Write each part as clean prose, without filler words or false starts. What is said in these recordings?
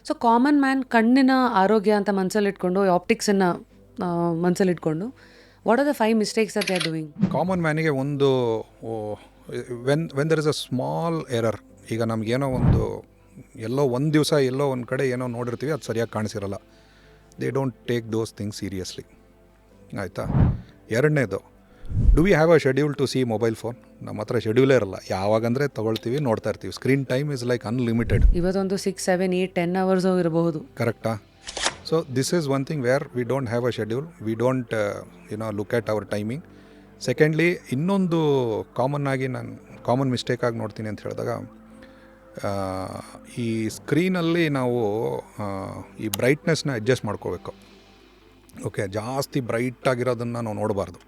So common man ಕಣ್ಣಿನ ಆರೋಗ್ಯ ಅಂತ ಮನಸ್ಸಲ್ಲಿಟ್ಕೊಂಡು ಆಪ್ಟಿಕ್ಸನ್ನು ಮನಸ್ಸಲ್ಲಿಟ್ಕೊಂಡು what are the 5 mistakes that they are doing? Common ಮ್ಯಾನಿಗೆ ಒಂದು when there is a small error, ಈಗ ನಮಗೇನೋ ಒಂದು ಎಲ್ಲೋ ಒಂದು ದಿವಸ ಎಲ್ಲೋ ಒಂದು ಕಡೆ ಏನೋ ನೋಡಿರ್ತೀವಿ, ಅದು ಸರಿಯಾಗಿ ಕಾಣಿಸಿರಲ್ಲ. They don't take those things seriously. ಆಯಿತಾ? ಎರಡನೇದು, do we have a schedule to see mobile phone? ನಮ್ಮ ಹತ್ರ ಶೆಡ್ಯೂಲೇ ಇರಲ್ಲ. ಯಾವಾಗಂದರೆ ತೊಗೊಳ್ತೀವಿ, ನೋಡ್ತಾ ಇರ್ತೀವಿ. Screen time is like unlimited. ಇವತ್ತೊಂದು 6, 7, 8, 10 ಅವರ್ಸು ಇರಬಹುದು. ಕರೆಕ್ಟಾ? So this is one thing where we don't have a schedule, we don't look at our timing. Secondly, ಇನ್ನೊಂದು ಕಾಮನ್ ಮಿಸ್ಟೇಕಾಗಿ ನೋಡ್ತೀನಿ ಅಂತ ಹೇಳಿದಾಗ, ಈ ಸ್ಕ್ರೀನಲ್ಲಿ ನಾವು ಈ ಬ್ರೈಟ್ನೆಸ್ನ ಅಡ್ಜಸ್ಟ್ ಮಾಡ್ಕೋಬೇಕು. ಓಕೆ, ಜಾಸ್ತಿ ಬ್ರೈಟ್ ಆಗಿರೋದನ್ನು ನಾವು ನೋಡಬಾರ್ದು.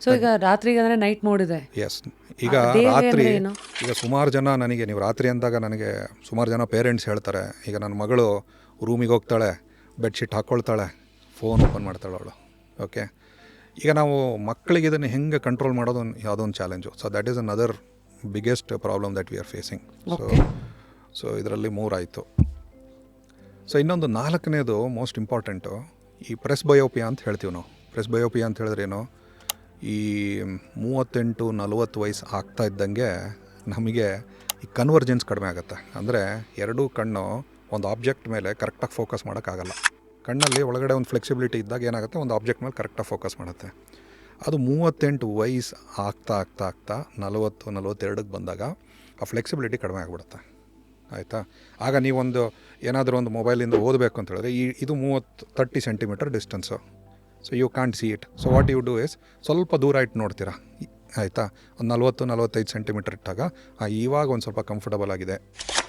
ಸೊ ಈಗ ರಾತ್ರಿಗೆ ಅಂದರೆ ನೈಟ್ ಮೋಡ್ ಇದೆ. ಎಸ್. ಈಗ ರಾತ್ರಿ, ಈಗ ಸುಮಾರು ಜನ ನನಗೆ, ನೀವು ರಾತ್ರಿ ಅಂದಾಗ ನನಗೆ ಸುಮಾರು ಜನ ಪೇರೆಂಟ್ಸ್ ಹೇಳ್ತಾರೆ, ಈಗ ನನ್ನ ಮಗಳು ರೂಮಿಗೆ ಹೋಗ್ತಾಳೆ, ಬೆಡ್ಶೀಟ್ ಹಾಕ್ಕೊಳ್ತಾಳೆ, ಫೋನ್ ಓಪನ್ ಮಾಡ್ತಾಳೆ ಅವಳು. ಓಕೆ, ಈಗ ನಾವು ಮಕ್ಕಳಿಗೆ ಇದನ್ನು ಹೆಂಗೆ ಕಂಟ್ರೋಲ್ ಮಾಡೋದು ಯಾವುದೊಂದು challenge. So that is another biggest problem that we are facing. So ಇದರಲ್ಲಿ 3 ಆಯಿತು. ಸೊ ಇನ್ನೊಂದು 4ನೇದು ಮೋಸ್ಟ್ ಇಂಪಾರ್ಟೆಂಟು, ಈ ಪ್ರೆಸ್ ಬಯೋಪಿಯಾ ಅಂತ ಹೇಳ್ತೀವಿ ನಾವು. ಪ್ರೆಸ್ ಬಯೋಪಿಯಾ ಅಂತ ಹೇಳಿದ್ರೇನು, ಈ 38-40 ವಯಸ್ಸು ಆಗ್ತಾ ಇದ್ದಂಗೆ ನಮಗೆ ಈ ಕನ್ವರ್ಜೆನ್ಸ್ ಕಡಿಮೆ ಆಗುತ್ತೆ. ಅಂದರೆ ಎರಡೂ ಕಣ್ಣು ಒಂದು ಆಬ್ಜೆಕ್ಟ್ ಮೇಲೆ ಕರೆಕ್ಟಾಗಿ ಫೋಕಸ್ ಮಾಡೋಕ್ಕಾಗಲ್ಲ. ಕಣ್ಣಲ್ಲಿ ಒಳಗಡೆ ಒಂದು ಫ್ಲೆಕ್ಸಿಬಿಲಿಟಿ ಇದ್ದಾಗ ಏನಾಗುತ್ತೆ, ಒಂದು ಆಬ್ಜೆಕ್ಟ್ ಮೇಲೆ ಕರೆಕ್ಟಾಗಿ ಫೋಕಸ್ ಮಾಡುತ್ತೆ. ಅದು 38 ವಯಸ್ಸು ಆಗ್ತಾ 40-42ಕ್ಕೆ ಬಂದಾಗ ಆ ಫ್ಲೆಕ್ಸಿಬಿಲಿಟಿ ಕಡಿಮೆ ಆಗಿಬಿಡುತ್ತೆ. ಆಯಿತಾ? ಆಗ ನೀವೊಂದು ಏನಾದರೂ ಒಂದು ಮೊಬೈಲಿಂದ ಓದಬೇಕು ಅಂತ ಹೇಳಿದ್ರೆ, ಇದು 30 centimetre distance. So you can't see it. So what you do is, ಸ್ವಲ್ಪ ದೂರ ಇಟ್ಟು ನೋಡ್ತೀರಾ. ಆಯಿತಾ? ಒಂದು 40-45 ಸೆಂಟಿಮೀಟರ್ ಇಟ್ಟಾಗ ಇವಾಗ ಒಂದು ಸ್ವಲ್ಪ ಕಂಫರ್ಟಬಲ್ ಆಗಿದೆ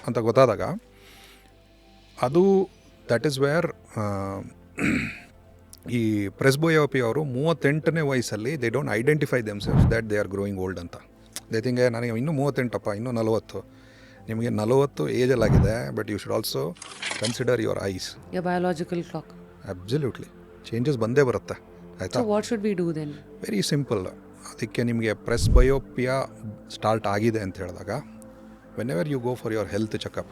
ಅಂತ ಗೊತ್ತಾದಾಗ, ಅದು ದಟ್ ಈಸ್ ವೇರ್ ಈ ಪ್ರೆಸ್ಬೋಯೋಪಿ ಅವರು 38ನೇ ವಯಸ್ಸಲ್ಲಿ they don't identify themselves that they are growing old ಅಂತ. ದೇ ಥಿಂಕ್ ನನಗೆ ಇನ್ನೂ 38, ಇನ್ನೂ 40. ನಿಮಗೆ 40 ಏಜಲ್ಲಾಗಿದೆ, but you should also consider your eyes. Biological clock. Absolutely changes ಬಂದೇ ಬರುತ್ತೆ. ಆಯಿತಾ? What should we do then? Very simple. ಅದಕ್ಕೆ ನಿಮಗೆ ಪ್ರೆಸ್ ಬಯೋಪಿಯಾ ಸ್ಟಾರ್ಟ್ ಆಗಿದೆ ಅಂತ ಹೇಳಿದಾಗ, whenever you go for your health checkup,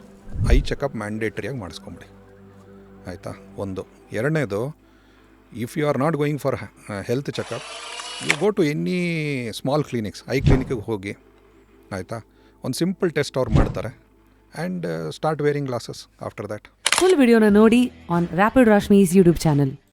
eye checkup ಮ್ಯಾಂಡೇಟ್ರಿಯಾಗಿ ಮಾಡಿಸ್ಕೊಂಬಿಡಿ. ಆಯಿತಾ? ಒಂದು. ಎರಡನೇದು, if you are not going for health checkup, you go to any small clinics, I ಕ್ಲಿನಿಕ್ಗೆ ಹೋಗಿ. ಆಯಿತಾ? ಒಂದು ಸಿಂಪಲ್ ಟೆಸ್ಟ್ ಅವ್ರು ಮಾಡ್ತಾರೆ, and start wearing glasses after that. Full ವಿಡಿಯೋನ ನೋಡಿ on rapid Rashmi's YouTube channel.